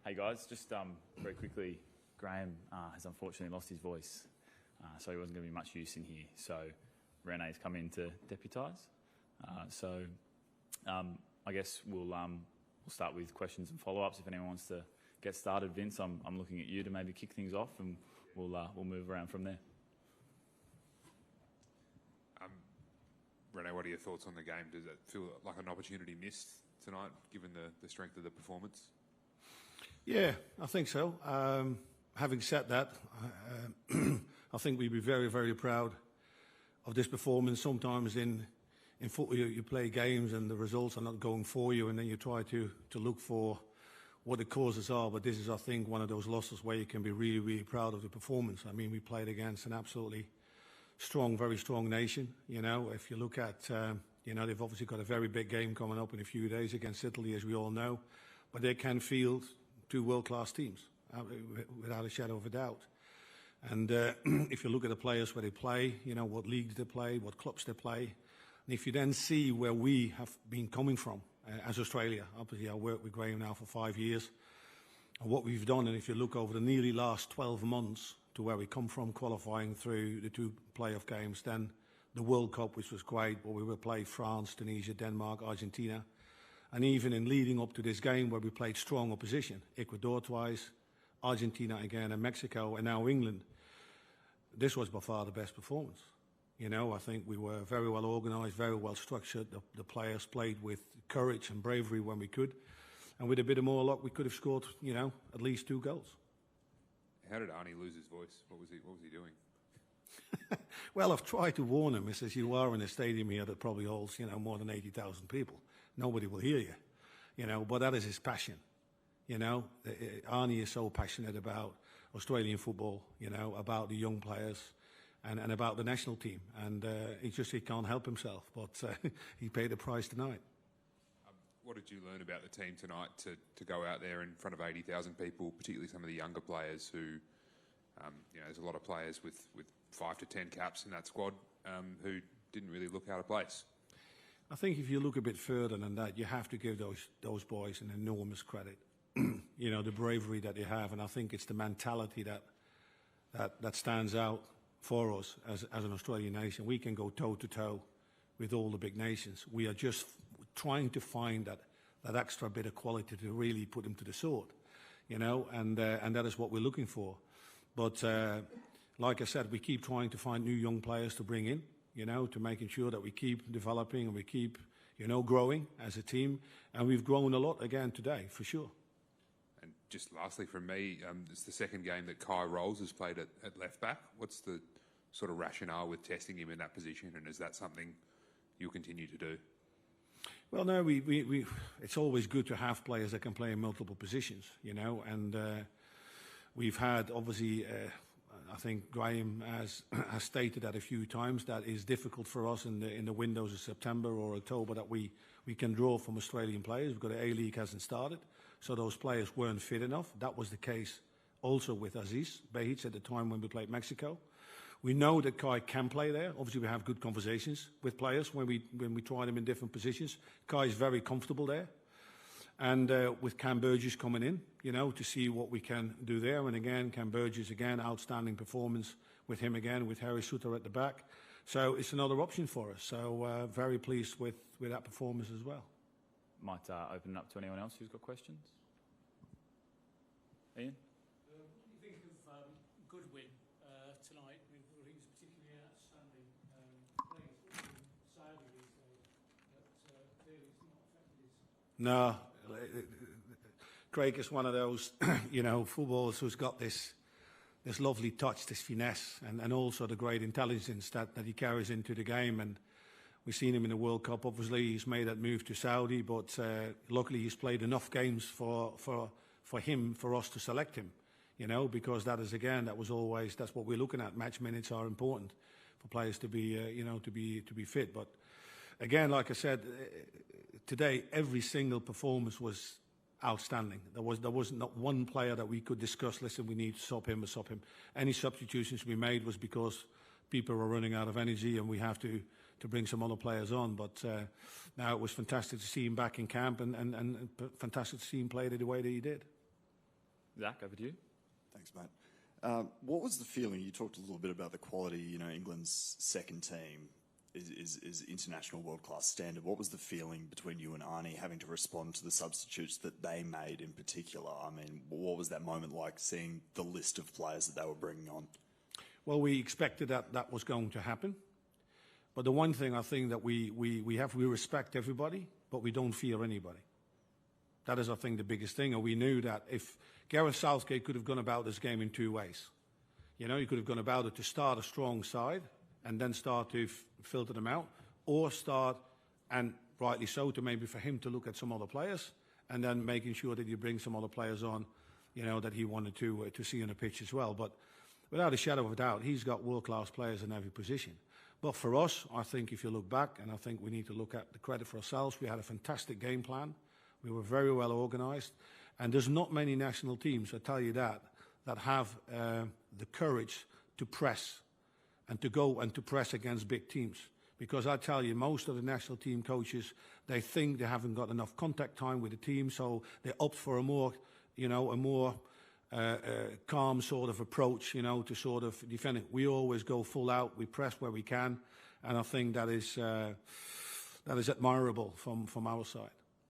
Hey guys, just very quickly, Graham has unfortunately lost his voice, so he wasn't going to be much use in here. So René's come in to deputise. I guess we'll start with questions and follow-ups. If anyone wants to get started, Vince, I'm looking at you to maybe kick things off, and we'll move around from there. René, what are your thoughts on the game? Does it feel like an opportunity missed tonight, given the strength of the performance? Yeah, I think so. Having said that, I think we'd be very, very proud of this performance. Sometimes in football you play games and the results are not going for you, and then you try to look for what the causes are. But this is, I think, one of those losses where you can be really, really proud of the performance. I mean, we played against an absolutely strong, very strong nation. You know, if you look at, they've obviously got a very big game coming up in a few days against Italy, as we all know. But they can field two world-class teams, without a shadow of a doubt. And if you look at the players where they play, you know, what leagues they play, what clubs they play, and if you then see where we have been coming from as Australia, obviously I worked with Graham now for 5 years, and what we've done, and if you look over the nearly last 12 months to where we come from, qualifying through the two playoff games, then the World Cup, which was great, where we will play France, Tunisia, Denmark, Argentina, and even in leading up to this game where we played strong opposition, Ecuador twice, Argentina again, and Mexico, and now England. This was by far the best performance. You know, I think we were very well organised, very well structured. The players played with courage and bravery when we could. And with a bit of more luck, we could have scored, you know, at least 2 goals. How did Arnie lose his voice? What was he doing? Well, I've tried to warn him. He says, you are in a stadium here that probably holds, you know, more than 80,000 people. Nobody will hear you, you know, but that is his passion. You know, Arnie is so passionate about Australian football, you know, about the young players and about the national team. And he can't help himself, but he paid the price tonight. What did you learn about the team tonight to go out there in front of 80,000 people, particularly some of the younger players who, you know, there's a lot of players with 5 to 10 caps in that squad who didn't really look out of place? I think if you look a bit further than that, you have to give those boys an enormous credit. You know, the bravery that they have, and I think it's the mentality that stands out for us as an Australian nation. We can go toe to toe with all the big nations. We are just trying to find that extra bit of quality to really put them to the sword, you know, and that is what we're looking for. But like I said, we keep trying to find new young players to bring in, you know, to making sure that we keep developing and we keep, you know, growing as a team. And we've grown a lot again today, for sure. And just lastly from me, it's the second game that Kai Rolls has played at left back. What's the sort of rationale with testing him in that position, and is that something you'll continue to do? Well, no, it's always good to have players that can play in multiple positions, you know, and we've had, obviously, I think Graham has stated that a few times, that is difficult for us in the windows of September or October, that we can draw from Australian players. We've got the A-League hasn't started, so those players weren't fit enough. That was the case also with Aziz Behic at the time when we played Mexico. We know that Kai can play there. Obviously, we have good conversations with players when we try them in different positions. Kai is very comfortable there. And with Cam Burgess coming in, you know, to see what we can do there. And again, Cam Burgess, again, outstanding performance with him again, with Harry Suter at the back. So it's another option for us. So very pleased with that performance as well. Might open it up to anyone else who's got questions. Ian? What do you think of Goodwin tonight? I mean, he was particularly outstanding playing Saudi these days, but clearly it's not affected his... No. Craig is one of those, you know, footballers who's got this lovely touch, this finesse, and also the great intelligence that he carries into the game. And we've seen him in the World Cup. Obviously, he's made that move to Saudi, but luckily he's played enough games for us to select him, you know, because that's what we're looking at. Match minutes are important for players to be, you know, to be fit. But again, like I said, today every single performance was outstanding. There was not one player that we could discuss, listen, we need to stop him or stop him. Any substitutions we made was because people were running out of energy, and we have to bring some other players on. But now it was fantastic to see him back in camp and fantastic to see him play the way that he did. Zach, over to you. Thanks, mate. What was the feeling? You talked a little bit about the quality. You know, England's second team is international world-class standard. What was the feeling between you and Arnie having to respond to the substitutes that they made in particular? I mean, what was that moment like, seeing the list of players that they were bringing on? Well, we expected that was going to happen. But the one thing I think that we respect everybody, but we don't fear anybody. That is, I think, the biggest thing. And we knew that if Gareth Southgate could have gone about this game in two ways. You know, he could have gone about it to start a strong side and then start to filter them out, or start, and rightly so, to maybe for him to look at some other players and then making sure that you bring some other players on, you know, that he wanted to see on the pitch as well. But without a shadow of a doubt, he's got world-class players in every position. But for us, I think if you look back, and I think we need to look at the credit for ourselves, we had a fantastic game plan. We were very well organised. And there's not many national teams, I tell you that have the courage to press and to go and to press against big teams. Because I tell you, most of the national team coaches, they think they haven't got enough contact time with the team, so they opt for a more calm sort of approach, you know, to sort of defend it. We always go full out, we press where we can, and I think that is admirable from our side.